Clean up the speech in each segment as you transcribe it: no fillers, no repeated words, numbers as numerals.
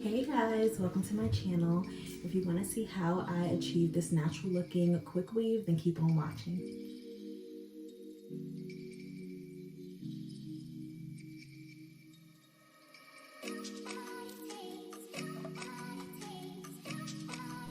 Hey guys, welcome to my channel. If you want to see how I achieve this natural looking quick weave, then keep on watching.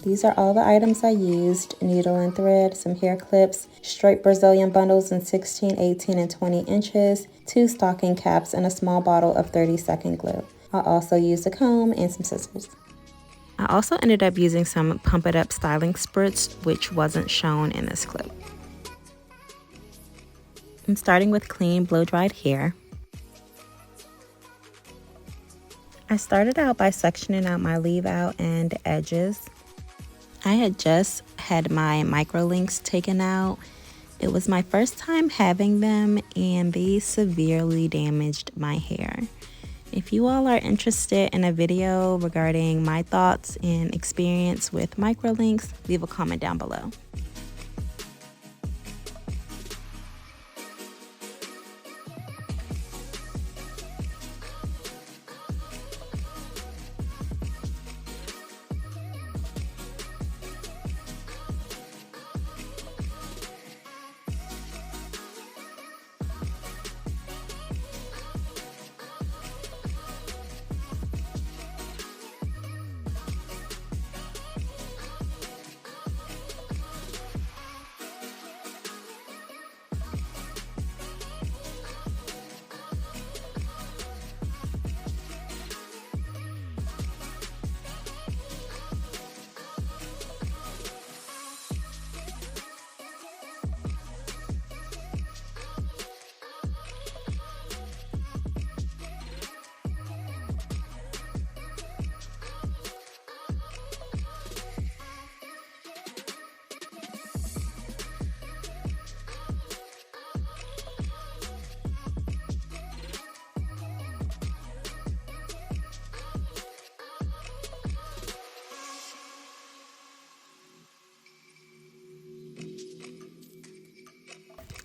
These are all the items I used: needle and thread, some hair clips, straight Brazilian bundles in 16, 18, and 20 inches, 2 stocking caps, and a small bottle of 30-second glue. I also used a comb and some scissors. I also ended up using some Pump It Up styling spritz, which wasn't shown in this clip. I'm starting with clean blow-dried hair. I started out by sectioning out my leave-out and edges. I had just had my micro links taken out. It was my first time having them and they severely damaged my hair. If you all are interested in a video regarding my thoughts and experience with micro links, leave a comment down below.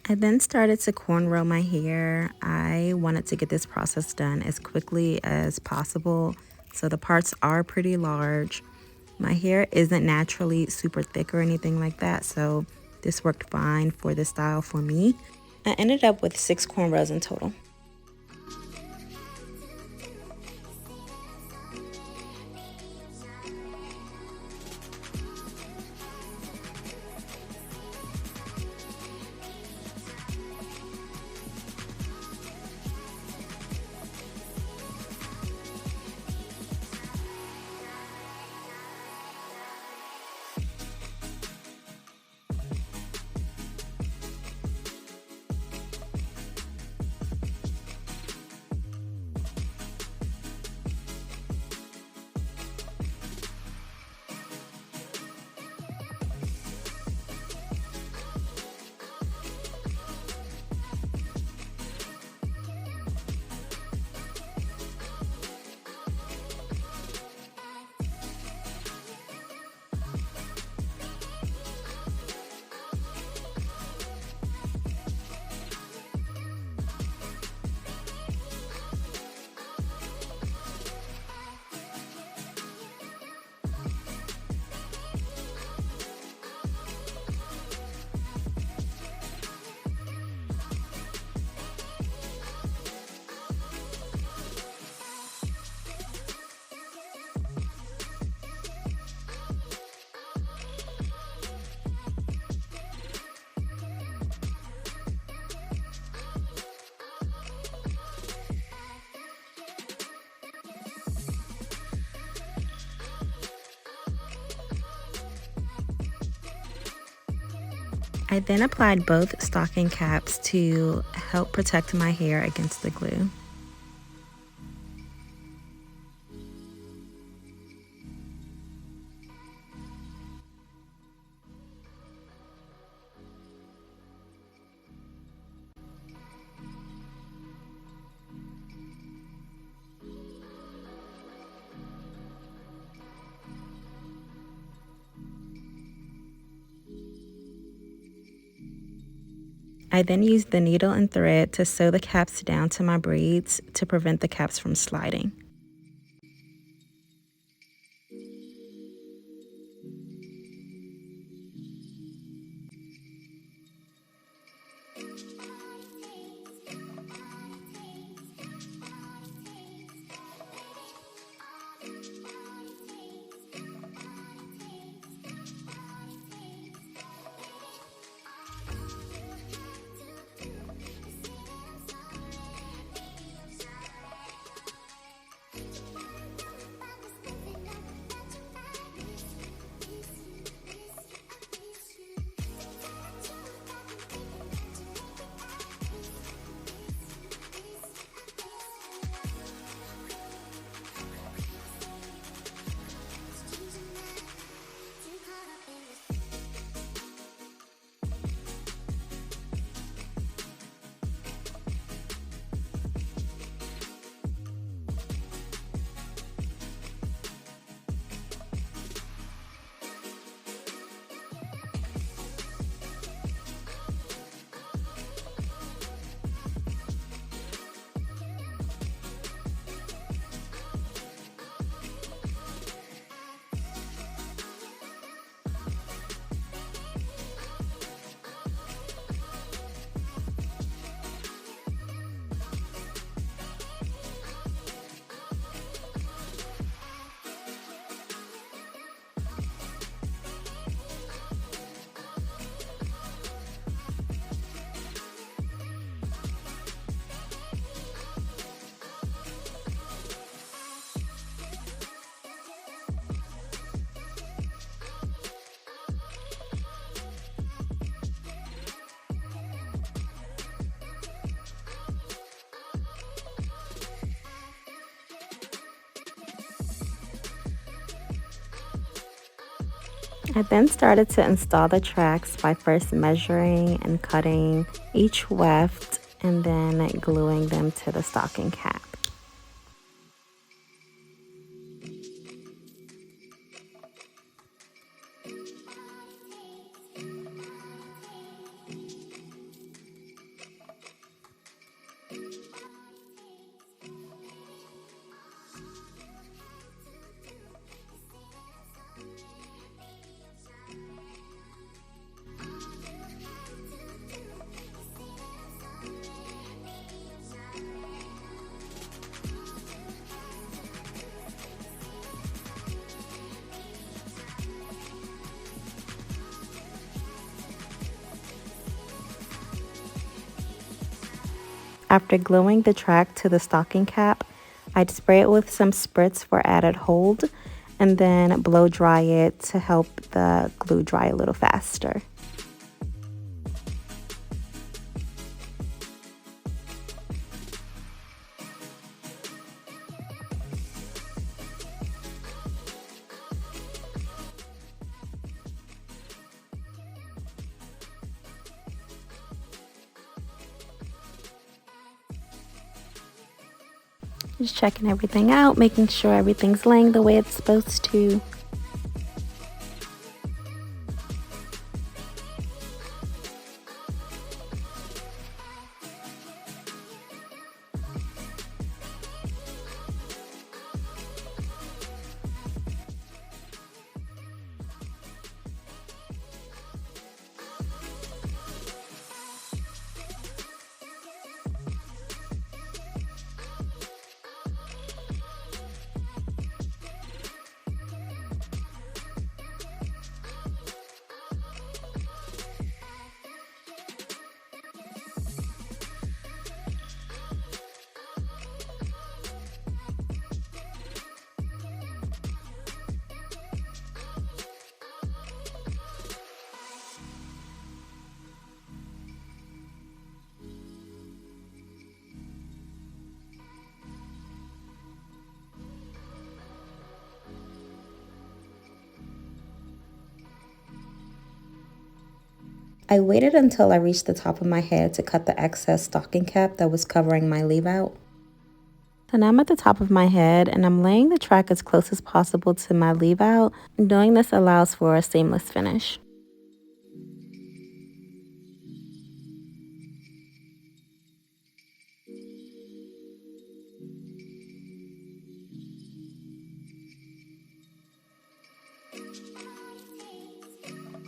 I then started to cornrow my hair. I wanted to get this process done as quickly as possible, so the parts are pretty large. My hair isn't naturally super thick or anything like that, so this worked fine for this style for me. I ended up with 6 cornrows in total. I then applied both stocking caps to help protect my hair against the glue. I then used the needle and thread to sew the caps down to my braids to prevent the caps from sliding. I then started to install the tracks by first measuring and cutting each weft and then gluing them to the stocking cap. After gluing the track to the stocking cap, I'd spray it with some spritz for added hold and then blow dry it to help the glue dry a little faster. Just checking everything out, making sure everything's laying the way it's supposed to. I waited until I reached the top of my head to cut the excess stocking cap that was covering my leave out. So now I'm at the top of my head and I'm laying the track as close as possible to my leave out. Doing this allows for a seamless finish.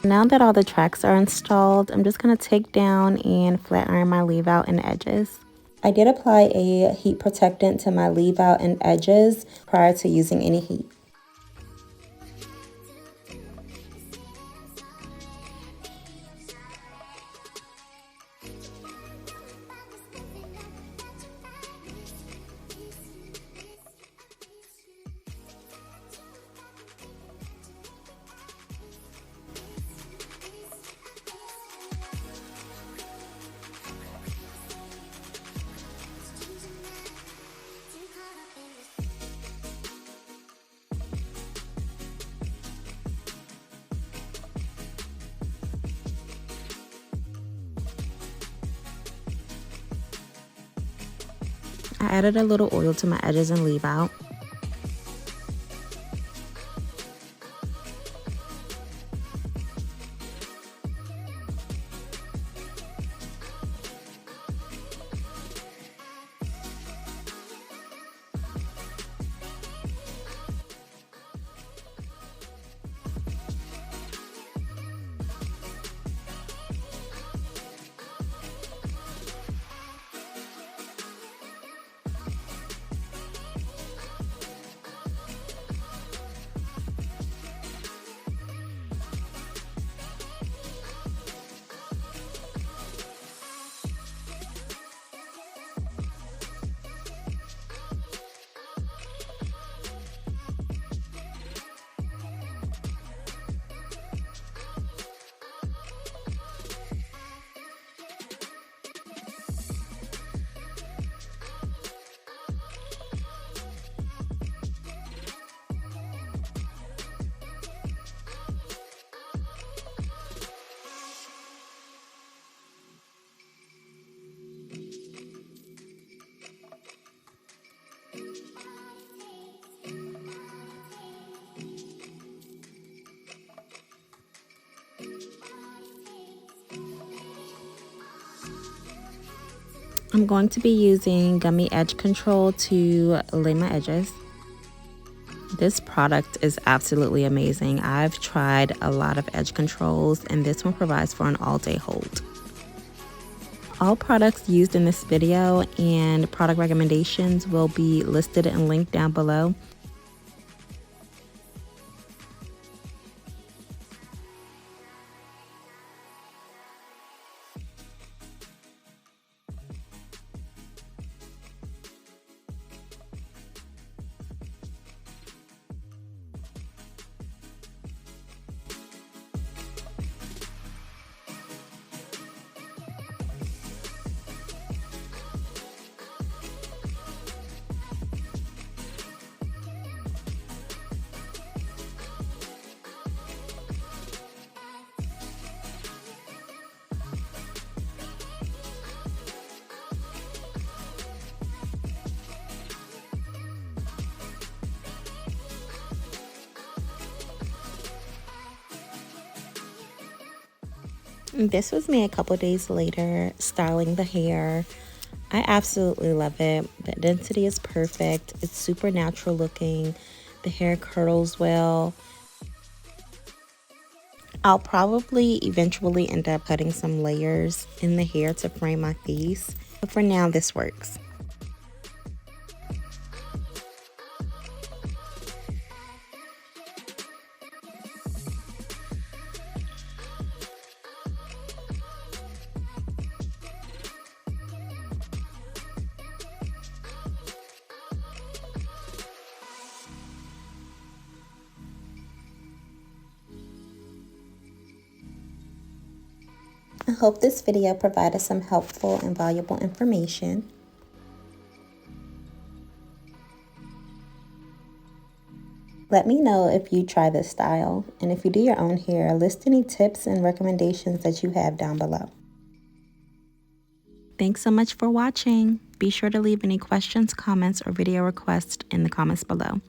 Now that all the tracks are installed, I'm just going to take down and flat iron my leave out and edges. I did apply a heat protectant to my leave out and edges prior to using any heat. I added a little oil to my edges and leave out. I'm going to be using Gummy Edge Control to lay my edges. This product is absolutely amazing. I've tried a lot of edge controls and this one provides for an all-day hold. All products used in this video and product recommendations will be listed and linked down below. This was me a couple days later, styling the hair. I absolutely love it. The density is perfect. It's super natural looking. The hair curls well. I'll probably eventually end up cutting some layers in the hair to frame my face, but for now this works. I hope this video provided some helpful and valuable information. Let me know if you try this style, and if you do your own hair, list any tips and recommendations that you have down below. Thanks so much for watching. Be sure to leave any questions, comments, or video requests in the comments below.